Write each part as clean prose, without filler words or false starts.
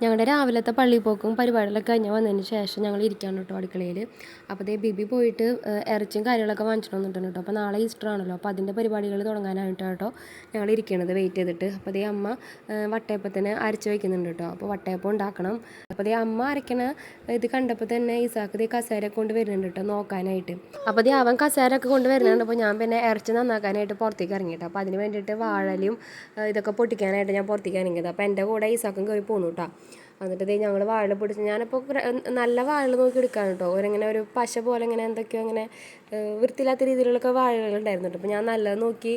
ഞങ്ങളുടെ രാവിലത്തെ പള്ളിപ്പോക്കും പരിപാടികളൊക്കെ കഴിഞ്ഞ് വന്നതിന് ശേഷം ഞങ്ങൾ ഇരിക്കുകയാണ് കേട്ടോ അടുക്കളയിൽ. അപ്പോൾ ദേ ബിബി പോയിട്ട് ഇറച്ചിയും കാര്യങ്ങളൊക്കെ വാങ്ങിച്ചിട്ട് വന്നിട്ടുണ്ട് കേട്ടോ. അപ്പോൾ നാളെ ഈസ്റ്റർ ആണല്ലോ, അപ്പോൾ അതിൻ്റെ പരിപാടികൾ തുടങ്ങാനായിട്ടാണ് കേട്ടോ ഞങ്ങൾ ഇരിക്കണത് വെയിറ്റ് ചെയ്തിട്ട്. അപ്പോൾ ദേ അമ്മ വട്ടയപ്പത്തിന് അരച്ച് വയ്ക്കുന്നുണ്ട് കേട്ടോ. അപ്പോൾ വട്ടയപ്പം ഉണ്ടാക്കണം. അപ്പോൾ ദേ അമ്മ അരയ്ക്കണ ഇത് കണ്ടപ്പോൾ തന്നെ ഇസാക്ക് ദേ കസേര കൊണ്ട് വരുന്നുണ്ട് കേട്ടോ നോക്കാനായിട്ട്. അപ്പോൾ ദേ അവൻ കസേരയൊക്കെ കൊണ്ട് വരുന്നുണ്ട്. അപ്പോൾ ഞാൻ പിന്നെ ഇറച്ചി നന്നാക്കാനായിട്ട് പുറത്തേക്ക് ഇറങ്ങിയിട്ട്, അപ്പോൾ അതിന് വേണ്ടിയിട്ട് വാഴലും ഇതൊക്കെ പൊട്ടിക്കാനായിട്ട് ഞാൻ പുറത്തേക്ക് ഇറങ്ങിയത്. അപ്പോൾ എൻ്റെ കൂടെ ഇസാക്കും കയറി പോന്നു കേട്ടോ. എന്നിട്ട് ദേ ഞങ്ങൾ വാഴ പൊടിച്ച്, ഞാനിപ്പോൾ നല്ല വാഴ നോക്കി എടുക്കാൻ കേട്ടോ. ഒരിങ്ങനെ ഒരു പശ പോലെ ഇങ്ങനെ എന്തൊക്കെയോ അങ്ങനെ വൃത്തിയില്ലാത്ത രീതിയിലുള്ളൊക്കെ വാഴകളുണ്ടായിരുന്നു കേട്ടോ. അപ്പോൾ ഞാൻ നല്ലത് നോക്കി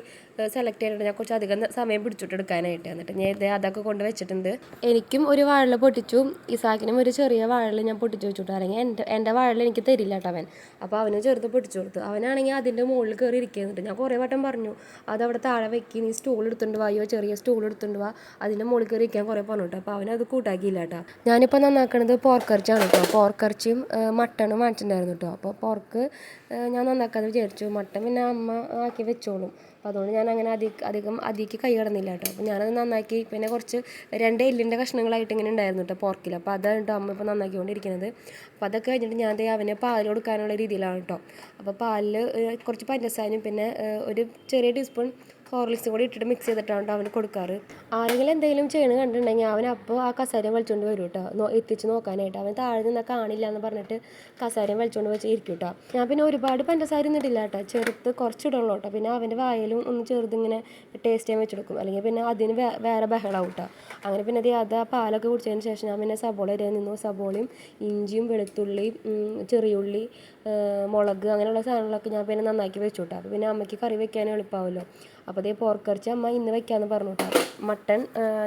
സെലക്ട് ചെയ്യാനായിട്ട് ഞാൻ കുറച്ച് അധികം സമയം പിടിച്ചിട്ട് എടുക്കാനായിട്ട്. എന്നിട്ട് ഞാൻ ഇത് അതൊക്കെ കൊണ്ട് വെച്ചിട്ടുണ്ട്. എനിക്കും ഒരു വാഴ പൊട്ടിച്ചു, ഇസാക്കിനും ഒരു ചെറിയ വാഴ ഞാൻ പൊട്ടിച്ചു വെച്ചിട്ടു. അല്ലെങ്കിൽ എൻ്റെ വാഴ എനിക്ക് തരില്ല കേട്ടോ അവൻ. അപ്പോൾ അവന് ചെറുത് പൊട്ടിച്ചു കൊടുത്തു. അവനാണെങ്കിൽ അതിൻ്റെ മുകളിൽ കയറി ഇരിക്കുന്നുണ്ട്. ഞാൻ കുറേ വട്ടം പറഞ്ഞു അതവിടെ താഴെ വെക്കി, നീ സ്റ്റൂൾ എടുത്തുകൊണ്ട് വായോ, ചെറിയ സ്റ്റൂൾ എടുത്തുകൊണ്ട് വാ, അതിൻ്റെ മുകളിൽ കയറി ഇരിക്കാൻ കുറേ പറഞ്ഞു കേട്ടോ. അപ്പോൾ അവനത് കൂട്ടാക്കിയില്ല കേട്ടോ. ഞാനിപ്പോൾ നന്നാക്കണത് പോർക്കിറച്ചിയാണ് കേട്ടോ. പോർക്കിറച്ചിയും മട്ടണും വാങ്ങിച്ചിട്ടുണ്ടായിരുന്നു കേട്ടോ. അപ്പോൾ പോർക്ക് ഞാൻ നന്നാക്കാമെന്ന് വിചാരിച്ചു. മട്ടൻ പിന്നെ അമ്മ ആക്കി വെച്ചോളും. അപ്പോൾ അതുകൊണ്ട് ഞാൻ അങ്ങനെ അധികം അതിലേക്ക് കൈ കടന്നില്ല കേട്ടോ. അപ്പോൾ ഞാനത് നന്നാക്കി, പിന്നെ കുറച്ച് 2 എല്ലിൻ്റെ കഷ്ണങ്ങളായിട്ട് ഇങ്ങനെ ഉണ്ടായിരുന്നു കേട്ടോ പോർക്കിൽ. അപ്പോൾ അതാണ് കേട്ടോ അമ്മ ഇപ്പോൾ നന്നാക്കിക്കൊണ്ടിരിക്കുന്നത്. അപ്പോൾ അതൊക്കെ കഴിഞ്ഞിട്ട് ഞാൻ അവനെ പാൽ കൊടുക്കാനുള്ള രീതിയിലാണ് കേട്ടോ. അപ്പോൾ പാലിൽ കുറച്ച് പഞ്ചസാരയും പിന്നെ ഒരു ചെറിയ ടീസ്പൂൺ ഹോർലിക്സും കൂടി ഇട്ടിട്ട് മിക്സ് ചെയ്തിട്ടാണ് അവന് കൊടുക്കാറ്. ആരെങ്കിലും എന്തെങ്കിലും ചെയ്യണം കണ്ടിട്ടുണ്ടെങ്കിൽ അവൻ അപ്പോൾ ആ കസേരയും വലിച്ചുകൊണ്ട് വരും കേട്ടോ, എത്തിച്ച് നോക്കാനായിട്ട്. അവൻ താഴെ നിന്നാൽ കാണില്ല എന്ന് പറഞ്ഞിട്ട് കസേരയും വലിച്ചുകൊണ്ട് വെച്ച് ഇരിക്കും കേട്ടോ. ഞാൻ പിന്നെ ഒരുപാട് പഞ്ചസാര ഇട്ടിട്ടില്ല കേട്ടോ, ചെറുത്ത് കുറച്ചിടുള്ളൂ കേട്ടോ. പിന്നെ അവൻ്റെ വായിലും ഒന്ന് ചെറുതിങ്ങനെ ടേസ്റ്റ് ചെയ്യാൻ വെച്ചെടുക്കും, അല്ലെങ്കിൽ പിന്നെ അതിന് വേറെ ബഹളാവും കേട്ടോ. അങ്ങനെ പിന്നെ അത് ആ പാലൊക്കെ കുടിച്ചതിന് ശേഷം ഞാൻ പിന്നെ സബോള അരിയാൻ നിന്നു. സബോളയും ഇഞ്ചിയും വെളുത്തുള്ളി ചെറിയുള്ളി മുളക് അങ്ങനെയുള്ള സാധനങ്ങളൊക്കെ ഞാൻ പിന്നെ നന്നാക്കി വെച്ചു കേട്ടോ. അപ്പോൾ പിന്നെ അമ്മയ്ക്ക് കറി വെക്കാൻ എളുപ്പമാവുമല്ലോ. അപ്പോൾ അതേ പോർക്കിറച്ചി അമ്മ ഇന്ന് വെക്കാമെന്ന് പറഞ്ഞു കേട്ടോ. മട്ടൺ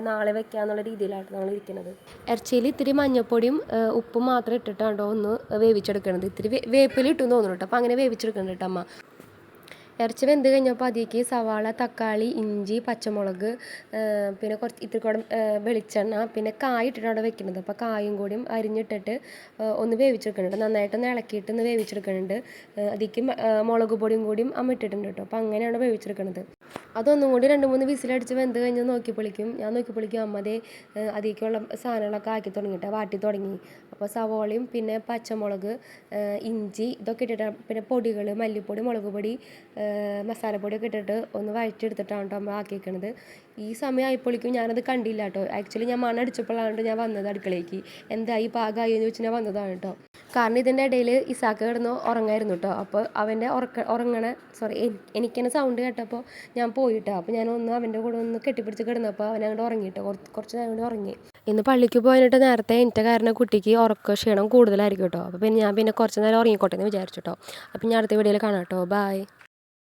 നാളെ വെക്കാന്നുള്ള രീതിയിലാണ് നമ്മൾ ഇരിക്കുന്നത്. ഇറച്ചിയിൽ ഇത്തിരി മഞ്ഞൾപ്പൊടിയും ഉപ്പും മാത്രം ഇട്ടിട്ടാണ്ടോ ഒന്ന് വേവിച്ചെടുക്കണത്. ഇത്തിരി വേപ്പിലിട്ടു തോന്നുന്നു കേട്ടോ. അപ്പോൾ അങ്ങനെ വേവിച്ചെടുക്കുന്നുണ്ട് കേട്ടോ അമ്മ. ഇറച്ചി വെന്ത് കഴിഞ്ഞപ്പോൾ അതിലേക്ക് സവാള, തക്കാളി, ഇഞ്ചി, പച്ചമുളക്, പിന്നെ ഇത്തിരി കൂടെ വെളിച്ചെണ്ണ, പിന്നെ കായ ഇട്ടിട്ട് അവിടെ വെക്കുന്നത്. അപ്പോൾ കായും കൂടിയും അരിഞ്ഞിട്ടിട്ട് ഒന്ന് വേവിച്ചെടുക്കുന്നുണ്ട്. നന്നായിട്ടൊന്ന് ഇളക്കിയിട്ട് ഒന്ന് വേവിച്ചെടുക്കുന്നുണ്ട്. അതിലേക്ക് മുളക് പൊടിയും കൂടിയും അമ്മ ഇട്ടിട്ടുണ്ട് കേട്ടോ. അപ്പോൾ അങ്ങനെയാണ് വേവിച്ചെടുക്കുന്നത്. അതൊന്നും കൂടി 2-3 വിസിലടിച്ച് വെന്ത് കഴിഞ്ഞ് ഞാൻ നോക്കിയപ്പോഴേക്കും അമ്മതേ അതിലേക്കുള്ള സാധനങ്ങളൊക്കെ ആക്കി തുടങ്ങിയിട്ട് വാട്ടി തുടങ്ങി. അപ്പോൾ സവോളയും പിന്നെ പച്ചമുളക്, ഇഞ്ചി ഇതൊക്കെ ഇട്ടിട്ട്, പിന്നെ പൊടികൾ മല്ലിപ്പൊടി, മുളക് പൊടി, മസാലപ്പൊടിയൊക്കെ ഇട്ടിട്ട് ഒന്ന് വഴറ്റിയെടുത്തിട്ടാണ് കേട്ടോ അമ്മ ആക്കി വെക്കണത്. ഈ സമയമായപ്പോഴേക്കും ഞാനത് കണ്ടില്ല കേട്ടോ. ആക്ച്വലി ഞാൻ മണ്ണടിച്ചപ്പോഴാണ് ഞാൻ വന്നത് അടുക്കളയ്ക്ക്. എന്തായി പാകമായി എന്ന് ചോദിച്ചാൽ ഞാൻ വന്നതാണ് കേട്ടോ. കാരണം ഇതിൻ്റെ ഇടയിൽ ഇസാക്ക് കിടന്ന് ഉറങ്ങായിരുന്നു കേട്ടോ. അപ്പോൾ അവൻ്റെ എനിക്കെന്നെ സൗണ്ട് കേട്ടപ്പോൾ ഞാൻ പോയിട്ടോ. അപ്പോൾ ഞാനൊന്ന് അവൻ്റെ കൂടെ ഒന്ന് കെട്ടിപ്പിടിച്ച് കിടന്നപ്പോൾ അവൻ അങ്ങോട്ട് ഉറങ്ങിയിട്ടോ. കുറച്ച് നേരം കൂടി ഉറങ്ങി. ഇന്ന് പള്ളിക്ക് പോയിട്ട് നേരത്തെ എൻ്റെ കാരണം കുട്ടിക്ക് ക്ഷീണം കൂടുതലായിരിക്കും കേട്ടോ. അപ്പോൾ പിന്നെ ഞാൻ കുറച്ച് നേരം ഉറങ്ങിക്കോട്ടെ എന്ന് വിചാരിച്ചു കേട്ടോ. അപ്പോൾ ഞാൻ അടുത്ത വീഡിയോയിൽ കാണാം കേട്ടോ. ബൈ.